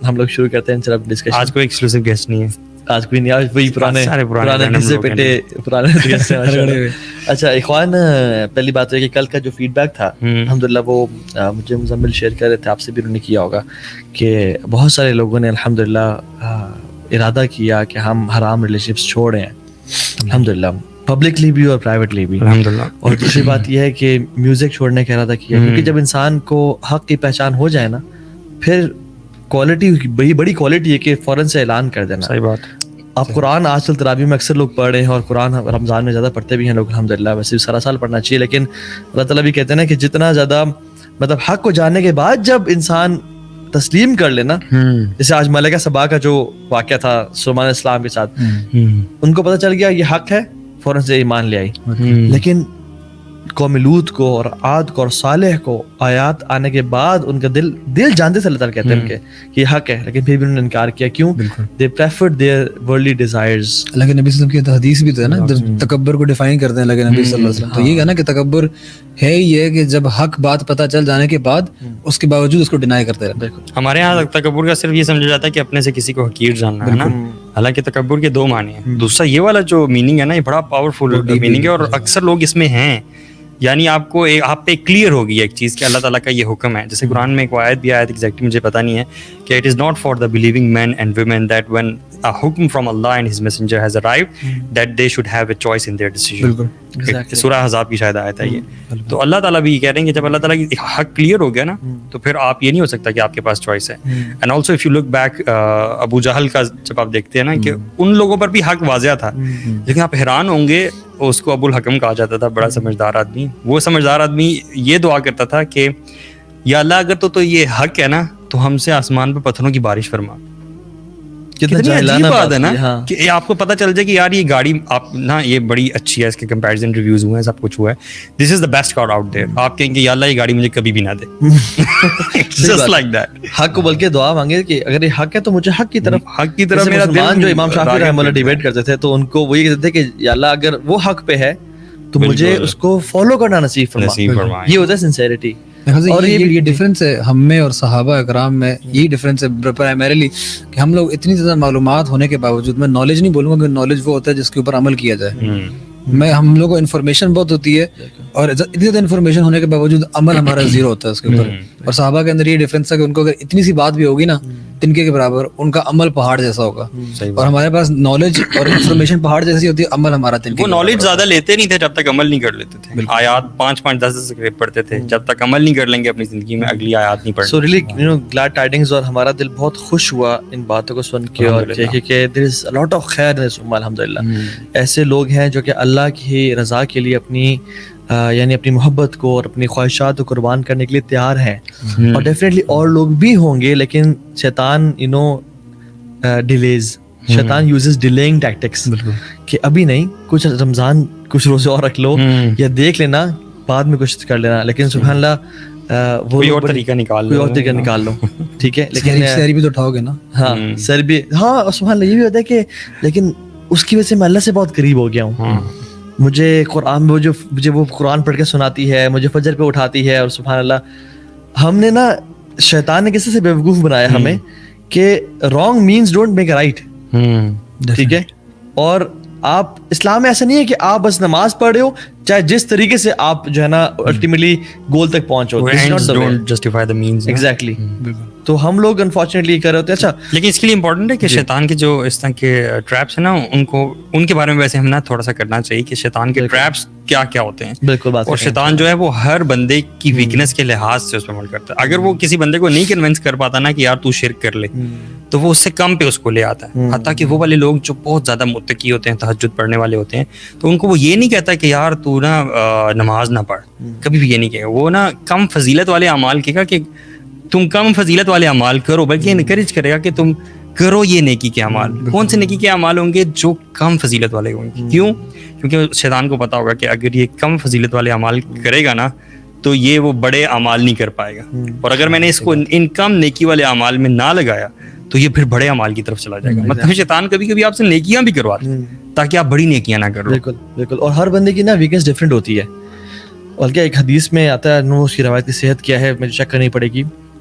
ہم لوگ شروع کرتے ہیں صرف ڈسکشن. آج کوئی ایکسکلوسیو گیسٹ نہیں ہے, آج کوئی نہیں, آج وہی پرانے گھسے پیٹے پرانے. اچھا اخوان, پہلی بات ہے کہ کل کا جو فیڈ بیک تھا الحمدللہ وہ مجھے مزمل شیئر کر رہے تھے, آپ سے بھی انہوں نے کیا ہوگا کہ بہت سارے لوگوں نے الحمدللہ ارادہ کیا کہ ہم حرام ریلیشنشپس چھوڑ رہے ہیں الحمدللہ, پبلکلی بھی اور پرائیویٹلی بھی الحمدللہ. اور دوسری بات یہ ہے کہ میوزک چھوڑنے کا ارادہ کیا, کیونکہ جب انسان کو حق کی پہچان ہو جائے نا, پھر کوالٹی بڑی کوالٹی ہے کہ فوراً سے اعلان کر دینا. صحیح بات. آپ قرآن آج کل تراویح میں اکثر لوگ پڑھ رہے ہیں, اور قرآن رمضان میں زیادہ پڑھتے بھی ہیں لوگ الحمدللہ, ویسے بھی سارا سال پڑھنا چاہیے, لیکن اللہ تعالیٰ بھی کہتے ہیں نا کہ جتنا زیادہ مطلب حق کو جاننے کے بعد جب انسان تسلیم کر لینا, جیسے آج ملکہ سبا کا جو واقعہ تھا سلیمان علیہ السلام کے ساتھ, ان کو پتہ چل گیا یہ حق ہے, فوراً سے ایمان لے آئی. لیکن قوم لوط کو اور عاد کو اور صالح کو آیات آنے کے بعد ان کا دل جانتے تھے, اللہ تعالیٰ کہتے ہیں کہ یہ حق ہے, لیکن پھر بھی انہوں نے انکار کیا. کیوں؟ they preferred their worldly desires. اللہ کے نبی صلی اللہ علیہ وسلم کی حدیث بھی تو ہے نا, تکبر کو ڈیفائن کرتے ہیں اللہ کے نبی صلی اللہ علیہ وسلم. تو یہ ہے نا کہ تکبر ہے یہ کہ جب حق بات پتہ چل جانے کے بعد اس کے باوجود اس کو ڈینائی کرتے رہتے. ہمارے یہاں تکبر کا صرف یہ سمجھا جاتا ہے کہ اپنے سے کسی کو حقیر جاننا ہے نا, حالانکہ تکبر کے 2 معنی ہیں. دوسرا یہ والا جو میننگ ہے نا, یہ بڑا پاورفل میننگ ہے, اور اکثر لوگ اس میں ہیں. یعنی آپ کو آپ پہ کلیئر ہوگی ایک چیز کہ اللہ تعالیٰ کا یہ حکم ہے. جیسے قرآن میں ایک آیت بھی آیت ایگزیکٹلی مجھے پتہ نہیں ہے کہ it is not for the believing men and women that when a حکم from Allah and his messenger has arrived that they should have a choice in their decision. Surah Ahzab کی شاید آیت ہے یہ. تو اللہ تعالیٰ بھی یہ کہہ رہے ہیں کہ جب اللہ تعالیٰ کی حق کلیئر ہو گیا نا, تو پھر آپ یہ نہیں ہو سکتا کہ آپ کے پاس چوائس ہے. And also if you look back Abu Jahl کا جب آپ دیکھتے ہیں نا کہ ان لوگوں پر بھی حق واضح تھا, لیکن آپ حیران ہوں گے اس کو ابو الحکم کہا جاتا تھا, بڑا سمجھدار آدمی. وہ سمجھدار آدمی یہ دعا کرتا تھا کہ یا اللہ اگر تو یہ حق ہے نا تو ہم سے آسمان پہ پتھروں کی بارش فرما. کتنی عجیب بات ہے نا کہ آپ کو پتہ چل جائے کہ یار یہ گاڑی آپ نا یہ بڑی اچھی ہے, اس کے کمپیریزن ریویوز ہوئے ہیں, سب کچھ ہوا ہے, this is the best car out there. آپ کہیں گے یا اللہ یہ گاڑی مجھے کبھی بھی نہ دے. Just like that. حق کو بلکہ دعا مانگے کہ اگر یہ حق ہے تو مجھے حق کی طرف میرا دل. جو امام شافعی رحمہ اللہ ڈیبیٹ کرتے تھے تو ان کو وہی کہتے تھے کہ یا اللہ اگر وہ حق پہ ہے تو مجھے اس کو فالو کرنا نصیب فرما. یہ ہوتا ہے سنسیئرٹی. اور یہ ڈفرینس ہے ہم میں اور صحابہ اکرام میں, یہی ڈفرینس ہے پرائمریلی کہ ہم لوگ اتنی زیادہ معلومات ہونے کے باوجود, میں نالج نہیں بولوں گا کہ نالج وہ ہوتا ہے جس کے اوپر عمل کیا جائے, ہم لوگ کو انفارمیشن بہت ہوتی ہے اور اتنی زیادہ انفارمیشن ہونے کے باوجود عمل ہمارا زیرو ہوتا ہے اس کے اوپر. اور صحابہ کے اندر یہ ڈفرینس ہے کہ ان کو اگر اتنی سی بات بھی ہوگی نا تنکے کے برابر, ان کا عمل پہاڑ جیسا ہوگا. اور ہمارے پاس نالج اور انفارمیشن پہاڑ جیسی ہوتی ہے, عمل ہمارا تنکے. وہ نالج زیادہ لیتے نہیں تھے جب تک عمل نہیں کر لیتے تھے. آیات 5-5 10 پڑھتے تھے, جب تک عمل نہیں کر لیں گے اپنی زندگی میں اگلی آیات نہیں پڑھیں. So really you know glad tidings, اور ہمارا دل بہت خوش ہوا ان باتوں کو سن کے, اور کہ دیر از اے لاٹ آف خیر ان دس امہ الحمدللہ. ایسے لوگ ہیں جو کہ اللہ کی رضا کے لیے اپنی یعنی اپنی محبت کو اور اپنی خواہشات کو قربان کرنے کے لیے تیار ہیں, اور ڈیفینیٹلی اور لوگ بھی ہوں گے, لیکن شیطان یو نو ڈیلیز, شیطان یوزز ڈیلیئنگ ٹیکٹکس کہ ابھی نہیں, کچھ رمضان کچھ روزے اور رکھ لو یا دیکھ لینا بعد میں کچھ کر لینا. لیکن سبحان اللہ وہ کوئی اور طریقہ نکال لو ٹھیک ہے, لیکن سحری بھی تو اٹھاؤ گے نا. ہاں سر بھی, ہاں سبحان اللہ یہ بھی ہوتا ہے کہ, لیکن اس کی وجہ سے میں اللہ سے بہت قریب ہو گیا ہوں. مجھے قرآن مجھے وہ قرآن پڑھ کے سناتی ہے, مجھے فجر پہ اٹھاتی ہے, اور سبحان اللہ ہم نے نا شیطان نے کسی سے بیوقوف بنایا ہمیں کہ wrong means don't make a right. ٹھیک ہے, اور آپ اسلام میں ایسا نہیں ہے کہ آپ بس نماز پڑھ رہے ہو چاہے جس طریقے سے آپ جو ہے نا الٹیمیٹلی گول تک پہنچو. ایگزیکٹلی. تو ہم لوگ انفارچونیٹلی کر رہے ہوتے ہیں. اچھا لیکن اس کے لیے امپورٹنٹ ہے کہ شیطان کے جو اس طرح کے ٹریپس ہیں نا, ان کے بارے میں ویسے ہم نا تھوڑا سا کرنا چاہیے کہ شیطان کے ٹریپس کیا کیا ہوتے ہیں. بالکل بات. اور شیطان جو ہے وہ ہر بندے کی ویکنس کے لحاظ سے اس پہ عمل کرتا ہے. اگر وہ کسی بندے کو نہیں کنونس کر پاتا نا کہ یار تو شرک کر لے, تو وہ اس سے کم پہ اس کو لے آتا ہے. حتیٰ کہ وہ والے لوگ جو بہت زیادہ متقی ہوتے ہیں, تہجد پڑھنے والے ہوتے ہیں, تو ان کو وہ یہ نہیں کہتا کہ یار تو نا نماز نہ پڑھ, کبھی بھی یہ نہیں کہے. وہ نا کم فضیلت والے اعمال کہے گا کہ تم کم فضیلت والے اعمال کرو, بلکہ انکریج کرے گا کہ تم کرو یہ نیکی کے اعمال. کون سے نیکی کے اعمال ہوں گے؟ جو کم فضیلت والے ہوں گے. کیوں؟ کیونکہ شیطان کو پتا ہوگا کہ اگر یہ کم فضیلت والے اعمال کرے گا نا تو یہ وہ بڑے اعمال نہیں کر پائے گا, اور اگر میں نے اس کو ان کم نیکی والے اعمال میں نہ لگایا تو یہ پھر بڑے اعمال کی طرف چلا جائے گا. مطلب شیطان کبھی کبھی آپ سے نیکیاں بھی کرواتا ہے تاکہ آپ بڑی نیکیاں نہ کرو. بالکل بالکل. اور ہر بندے کی نا ویکنس ڈفرینٹ ہوتی ہے. بلکہ ایک حدیث میں آتا ہے, اس کی روایت کی صحت کیا ہے مجھے چیک کرنی پڑے گی,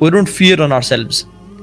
we don't fear on ourselves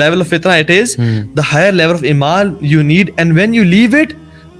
level of fitna it is, the higher level of iman you need, and when you leave it,